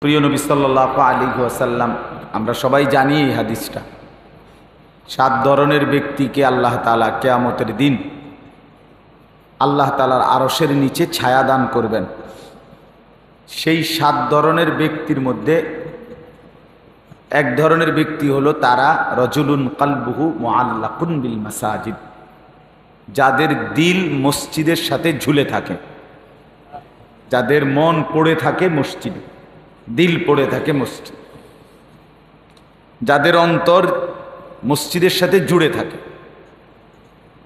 প্রিয় নবী সাল্লাল্লাহু আলাইহি ওয়াসাল্লাম, আমরা সবাই জানি এই হাদিসটা। 7 ধরনের ব্যক্তিকে আল্লাহ তাআলা কিয়ামতের দিন আল্লাহ তাআলার আরশের নিচে ছায়া দান করবেন। সেই 7 ধরনের ব্যক্তির মধ্যে এক ধরনের ব্যক্তি হলো তারা রজুলুন কলবুহু মুআল্লাকুন বিল মাসাজিদ, যাদের দিল মসজিদের সাথে ঝুলে থাকে, যাদের মন পড়ে থাকে মসজিদে, দিল পড়ে থাকে মসজিদ, যাদের অন্তর মসজিদের সাথে জুড়ে থাকে।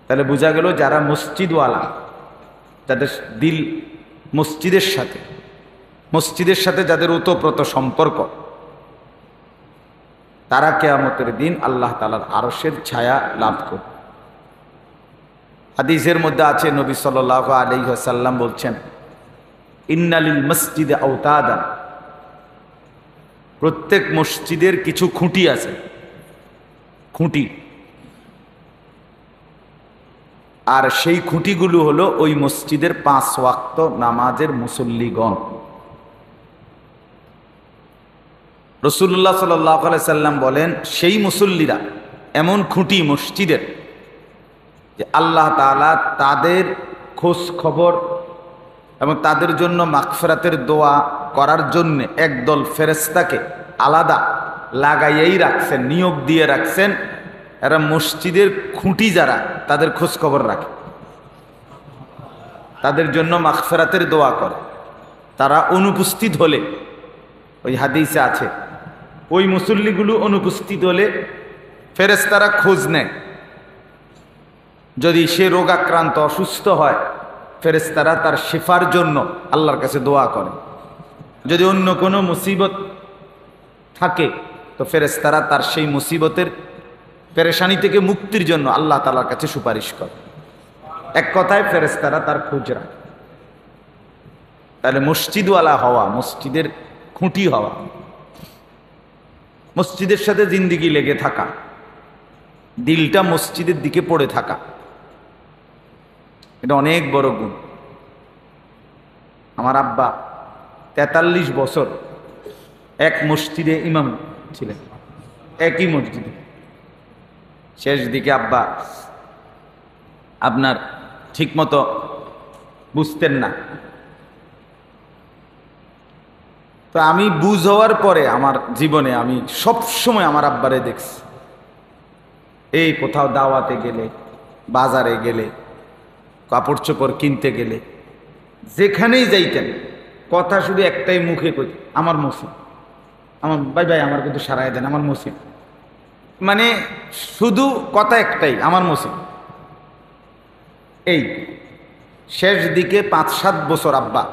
তাহলে বোঝা গেল যারা মসজিদওয়ালা, যাদের দিল মসজিদের সাথে যাদের ওতপ্রোত সম্পর্ক, তারা কিয়ামতের দিন আল্লাহ তাআলার আরশের ছায়া লাভ করবে। হাদিসের মধ্যে আছে, নবী সাল্লাল্লাহু আলাইহি ওয়াসাল্লাম বলছেন, ইন্নালিল মসজিদে আওতাদান, প্রত্যেক মসজিদের কিছু খুঁটি আছে, খুঁটি। আর সেই খুঁটিগুলো হলো ওই মসজিদের 5 ওয়াক্ত নামাজের মুসল্লিগণ। রাসূলুল্লাহ সাল্লাল্লাহু আলাইহি সাল্লাম বলেন, সেই মুসল্লিরা এমন খুঁটি মসজিদের যে আল্লাহ তাআলা তাদের খোঁজ খবর এবং তাদের জন্য মাগফিরাতের দোয়া করার জন্য একদল ফেরেশতাকে আলাদা লাগাইয়াই রাখছেন, নিয়োগ দিয়ে রাখছেন। এরা মসজিদের খুঁটি যারা, তাদের খোঁজ খবর রাখে, তাদের জন্য মাগফিরাতের দোয়া করে। তারা অনুপস্থিত হলে, ওই হাদিসে আছে, ওই মুসল্লিগুলো অনুপস্থিত হলে ফেরেশতারা খোঁজ নেয়। যদি সে রোগাক্রান্ত অসুস্থ হয়, ফেরেশতারা তার শিফার জন্য আল্লাহর কাছে দোয়া করে। যদি অন্য কোনো মুসিবত থাকে তো ফেরেশতারা তার সেই মুসিবতের পেরেশানি থেকে মুক্তির জন্য আল্লাহ তাআলার কাছে সুপারিশ করে। এক কথায় ফেরেশতারা তার খোঁজ রাখে। তাহলে মসজিদওয়ালা হওয়া, মসজিদের খুঁটি হওয়া, মসজিদের সাথে জিন্দেগি লেগে থাকা, দিলটা মসজিদের দিকে পড়ে থাকা, এটা অনেক বড় গুণ। আমার আব্বা 43 বছর এক মসজিদে ইমাম ছিলেন, একই মসজিদে। শেষ দিকে আব্বা আপনার ঠিকমতো বুঝতেন না। তো আমি বুঝ হওয়ার পরে আমার জীবনে আমি সবসময় আমার আব্বারে দেখছি, এই কোথাও দাওয়াতে গেলে, বাজারে গেলে, কাপড় চোপড় কিনতে গেলে, যেখানেই যাইতেন কথা শুধু একটাই মুখে কই, আমার মসজিদ, আমার ভাই ভাই আমার কিন্তু সারাই দেন, আমার মসজিদ। মানে শুধু কথা একটাই, আমার মসজিদ। এই শেষ দিকে 5-7 বছর আব্বা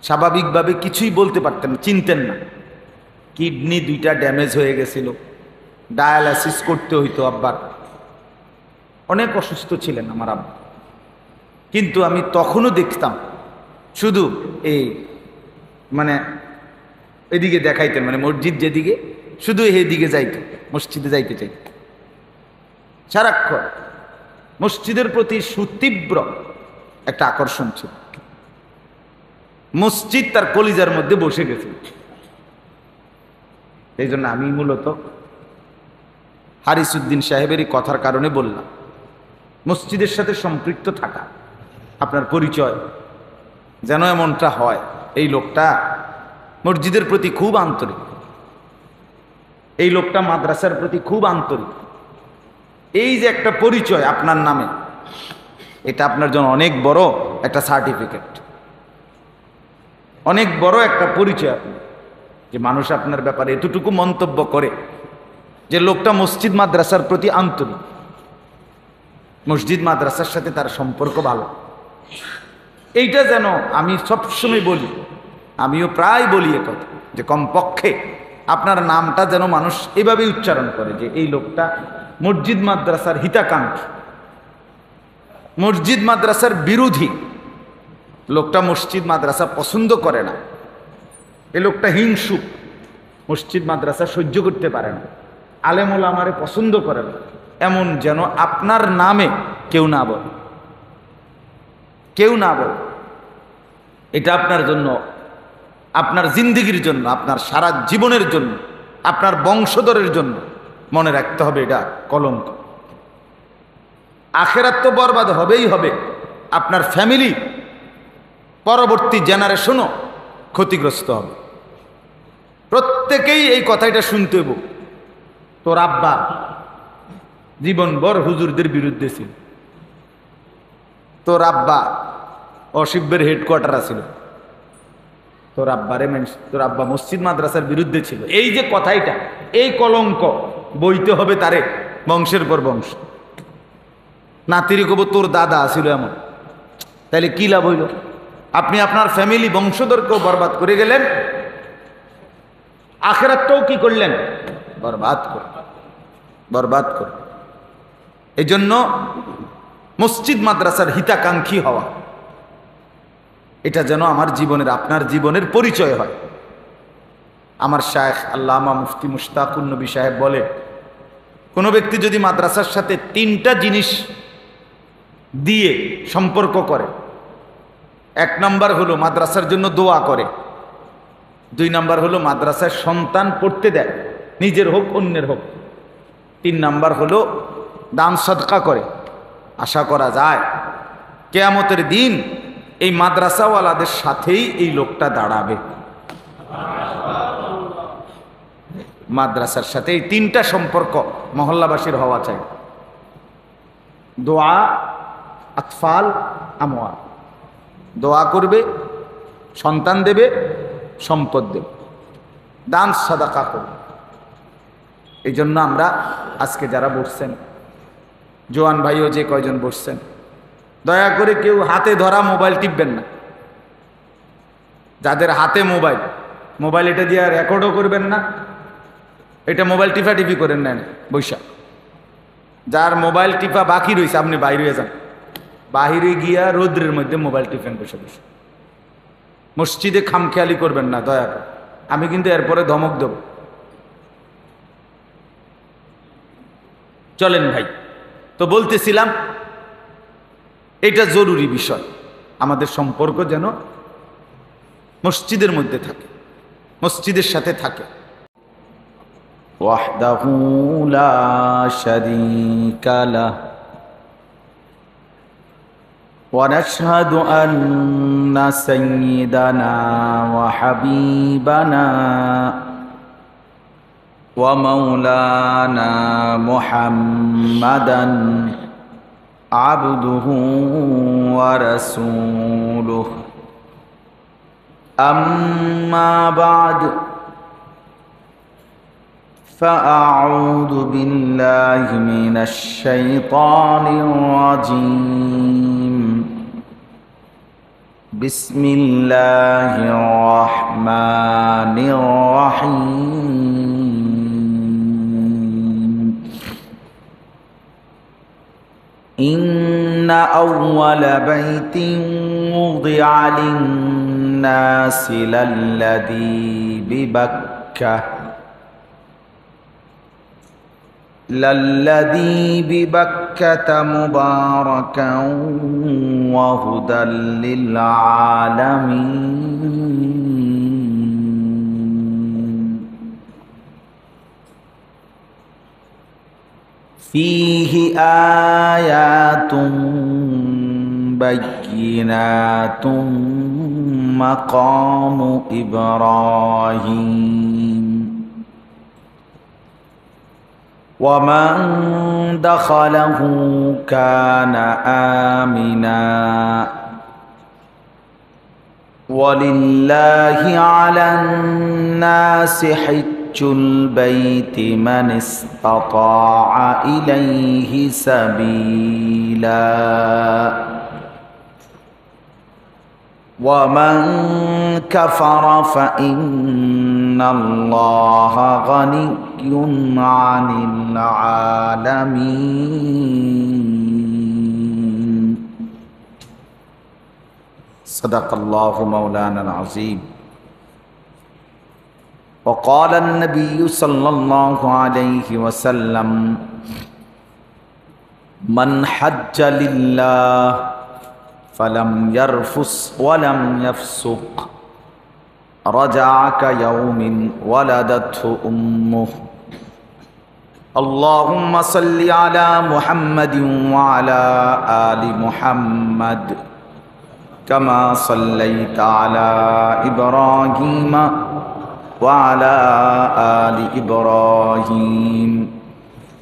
স্বাভাবিকভাবে কিছুই বলতে পারতেন না, চিনতেন না। কিডনি 2টা ড্যামেজ হয়ে গেছিল, ডায়ালাইসিস করতে হইতো আব্বার, অনেক অসুস্থ ছিলেন আমার আব্বা। কিন্তু আমি তখনও দেখতাম শুধু এই মানে এদিকে দেখাইতেন, মানে মসজিদ যেদিকে, শুধু এদিকে যাইত, মসজিদে যাইতে চাইত। সারাক্ষণ মসজিদের প্রতি সুতীব্র একটা আকর্ষণ ছিল। মসজিদ তার কলিজার মধ্যে বসে গেছে। এই জন্য আমি মূলত হারিসউদ্দিন সাহেবেরই কথার কারণে বললাম, মসজিদের সাথে সম্পৃক্ত থাকা, আপনার পরিচয় যেন এমনটা হয়, এই লোকটা মসজিদের প্রতি খুব আন্তরিক, এই লোকটা মাদ্রাসার প্রতি খুব আন্তরিক। এই যে একটা পরিচয় আপনার নামে, এটা আপনার জন্য অনেক বড় একটা সার্টিফিকেট, অনেক বড় একটা পরিচয়। আপনি যে মানুষ আপনার ব্যাপারে এতটুকু মন্তব্য করে যে লোকটা মসজিদ মাদ্রাসার প্রতি আন্তরিক, মসজিদ মাদ্রাসার সাথে তার সম্পর্ক ভালো। এইটা যেন আমি সবসময় বলি, আমিও প্রায় বলি একথা, যে কমপক্ষে আপনার নামটা যেন মানুষ এভাবেই উচ্চারণ করে যে এই লোকটা মসজিদ মাদ্রাসার হিতাকাঙ্ক্ষী, মসজিদ মাদ্রাসার বিরোধী, লোকটা মসজিদ মাদ্রাসা পছন্দ করে না, এই লোকটা হিংসুক, মসজিদ মাদ্রাসা সহ্য করতে পারে না, আলেম ওলামারে পছন্দ করে না, এমন যেন আপনার নামে কেউ না বলে, কেউ না বলে। এটা আপনার জন্য আপনার জিন্দেগির জন্য, আপনার সারা জীবনের জন্য, আপনার বংশধরের জন্য। মনে রাখতে হবে এটা কলঙ্ক। আখেরাত তো বরবাদ হবেই হবে, আপনার ফ্যামিলি পরবর্তী জেনারেশনও ক্ষতিগ্রস্ত হবে। প্রত্যেকেই এই কথাটা শুনতে হইব। তোর আব্বা জীবনভর হুজুরদের বিরুদ্ধে ছিল, তোর আব্বা অশিব্যের হেডকোয়ার্টার ছিল, তোর আব্বা মসজিদ মাদ্রাসার বিরুদ্ধে ছিল। এই যে কথাইটা, এই কলঙ্ক বইতে হবে তারে বংশের পর বংশ। নাতিরি কব তোর দাদা ছিল এমন, তাইলে কি লাভ হইল? আপনি আপনার ফ্যামিলি বংশধরকেও বরবাদ করে গেলেন, আখেরাতটাও কি করলেন? বরবাদ করে। এই জন্য মসজিদ মাদ্রাসার হিতাকাঙ্ক্ষী হওয়া, এটা যেন আমার জীবনের, আপনার জীবনের পরিচয় হয়। আমার শায়েখ আল্লামা মুফতি মুশতাকুন নবী সাহেব বলে, কোনো ব্যক্তি যদি মাদ্রাসার সাথে 3টা জিনিস দিয়ে সম্পর্ক করে, 1 নাম্বার হলো মাদ্রাসার জন্য দোয়া করে, 2 নাম্বার হলো মাদ্রাসায় সন্তান পড়তে দেয়, নিজের হোক অন্যের হোক, 3 নাম্বার হলো দান সদকা করে, আশা করা যায় কিয়ামতের দিন এই মাদ্রাসাওয়ালাদের সাথেই এই লোকটা দাঁড়াবে। মাদ্রাসার সাথে এই 3টা সম্পর্ক মহল্লাবাসীর হওয়া চাই। দোয়া, আতফাল, আমওয়াল। দোয়া করবে, সন্তান দেবে, সম্পদ দেবে, দান সাদাকা করবে। এই জন্য আমরা আজকে যারা বসছেন, জোয়ান ভাইও যে কয়জন বসছেন, দয়া করে কেউ হাতে ধরা মোবাইল টিপবেন না। যাদের হাতে মোবাইল এটা দিয়ে রেকর্ডও করবেন না, এটা মোবাইল টিপি করেন নেন বৈশা। যার মোবাইল টিপা বাকি রয়েছে আপনি বাইরে যান, বাহিরে গিয়া রৌদ্রের মধ্যে মোবাইল টিপেন বসে বসে। মসজিদে খামখেয়ালি করবেন না দয়া করে, আমি কিন্তু এরপরে ধমক দেব। চলেন ভাই, তো বলতেছিলাম এটা জরুরি বিষয়, আমাদের সম্পর্ক যেন মসজিদের মধ্যে থাকে, মসজিদের সাথে থাকে। ওয়াহদাহু লা শারীকা লাহ ওয়া নাশহাদু আন্না সাইয়্যিদানা ওয়া হাবিবানা ওয়া মাওলানা মুহাম্মাদান আবদুহু ওয়া রাসূলুহু। আম্মা বা'দ, فأعوذ بالله من الشيطان الرجيم. بسم الله الرحمن الرحيم. إن أول بيت وضع للناس للذي ببكة مباركا وهدى للعالمين. فيه آيات بينات مقام إبراهيم ومن دخله كان آمنا ولله على الناس حج البيت من استطاع إليه سبيلا ومن كفر فإن الله غني عن العالمين. صدق الله مولانا العظيم. وقال النبي صلى الله عليه وسلم: من حج لله فلم يرفث ولم يفسق رجع كيوم ولدته أمه. اللهم صل على محمد وعلى آل محمد كما صليت على إبراهيم وعلى آل إبراهيم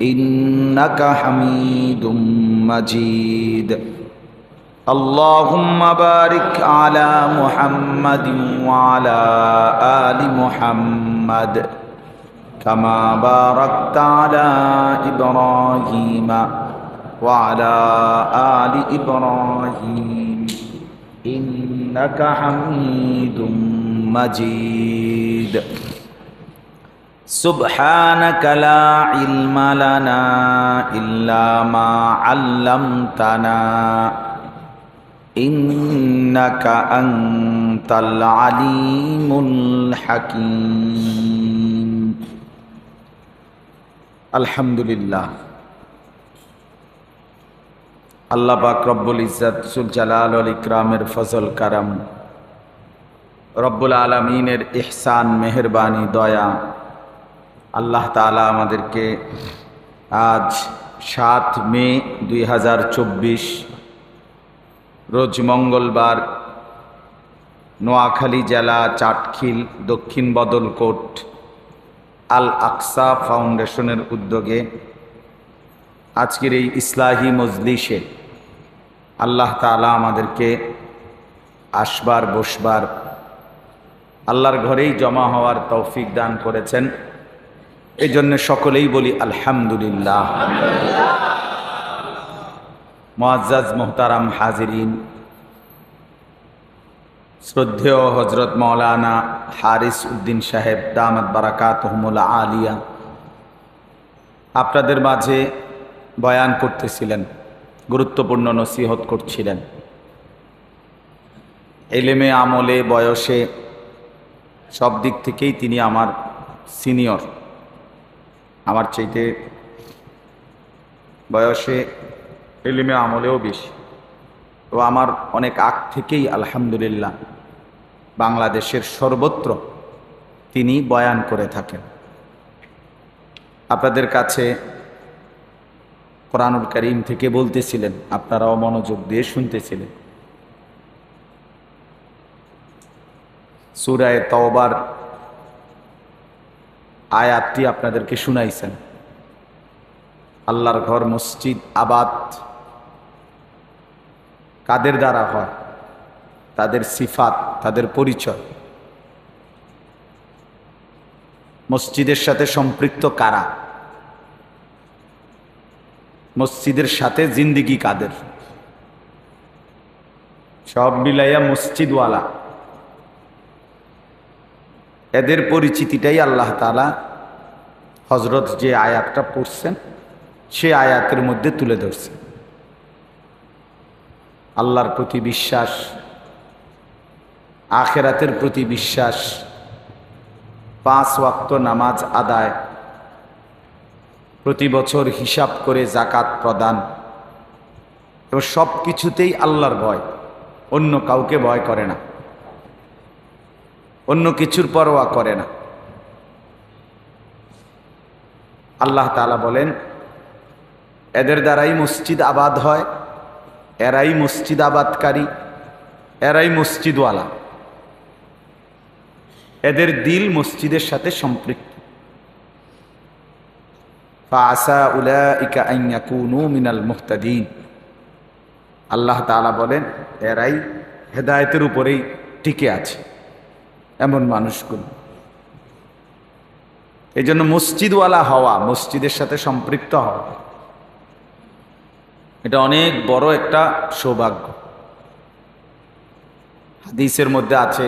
إنك حميد مجيد. اللهم بارك على محمد وعلى آل محمد كما باركت على إبراهيم وعلى آل إبراهيم إنك حميد مجيد. سبحانك لا علم لنا إلا ما علمتنا إنك أنت العليم الحكيم. الحمد لله. আল্লাহ পাক রব্বুল ইজ্জত জুল জালাল ওয়াল ইকরামের ফজল কারাম, রব্বুল আলামিনের ইহসান মেহেরবানি দয়া, আল্লাহ তাআলা আমাদেরকে আজ 7 মে 2024 রোজ মঙ্গলবার নোয়াখালী জেলা চাটখিল দক্ষিণ বদলকোট আল আকসা ফাউন্ডেশনের উদ্যোগে আজকের এই ইসলাহি মজলিসে আল্লাহ তাআলা আমাদেরকে আসবার বসবার, আল্লাহর ঘরেই জমা হওয়ার তৌফিক দান করেছেন। এই জন্য সকলেই বলি আলহামদুলিল্লাহ। মুআজ্জাজ মুহতারাম হাজিরিন, শ্রদ্ধেয় হজরত মৌলানা হারিস উদ্দিন সাহেব দামাত বারাকাতুহুমুল আলিয়া আপনাদের মাঝে বয়ান করতেছিলেন, গুরুত্বপূর্ণ নসিহত করছিলেন। ইলমে আমলে বয়সে সব দিক থেকেই তিনি আমার সিনিয়র, আমার চাইতে বয়সে ইলমে আমলেও বেশি। তো আমার অনেক আগ থেকেই আলহামদুলিল্লাহ বাংলাদেশের সর্বত্র তিনি বয়ান করে থাকেন। আপনাদের কাছে কোরআনুল কারীম থেকে বলতেছিলেন, আপনারাও মনোযোগ দিয়ে শুনতেছিলেন। সূরা তাওবার আয়াতটি আপনাদেরকে শুনাইছেন। আল্লাহর ঘর মসজিদ আবাদ কাদের দ্বারা হয়, তাদের সিফাত, তাদের পরিচয়, মসজিদের সাথে সম্পৃক্ত কারা, মসজিদের সাথে জিন্দিগি কাদের, সব মিলাইয়া মসজিদওয়ালা, এদের পরিচিতিটাই আল্লাহ তাআলা হযরত যে আয়াতটা পড়ছেন সে আয়াতের মধ্যে তুলে ধরছেন। আল্লাহর প্রতি বিশ্বাস, আখিরাতের প্রতি বিশ্বাস, 5 ওয়াক্ত নামাজ আদায়, প্রতি বছর হিসাব করে যাকাত প্রদান, এবং সব কিছুতেই আল্লাহর ভয়, অন্য কাউকে ভয় করে না, অন্য কিছুর পরোয়া করে না। আল্লাহ তাআলা বলেন এদের দ্বারাই মসজিদ আবাদ হয়, এরাই মসজিদ আবাদকারী, এরাই মসজিদওয়ালা, এদের দিল মসজিদের সাথে সম্পৃক্ত। ফাআসা উলাইকা আন ইয়াকুনু মিনাল মুহতাদিন। আল্লাহ তাআলা বলেন এরাই হেদায়েতের উপরেই টিকে আছে, এমন মানুষগুলো। এই জন্য মসজিদওয়ালা হওয়া, মসজিদের সাথে সম্পৃক্ত হওয়া, এটা অনেক বড় একটা সৌভাগ্য। হাদিসের মধ্যে আছে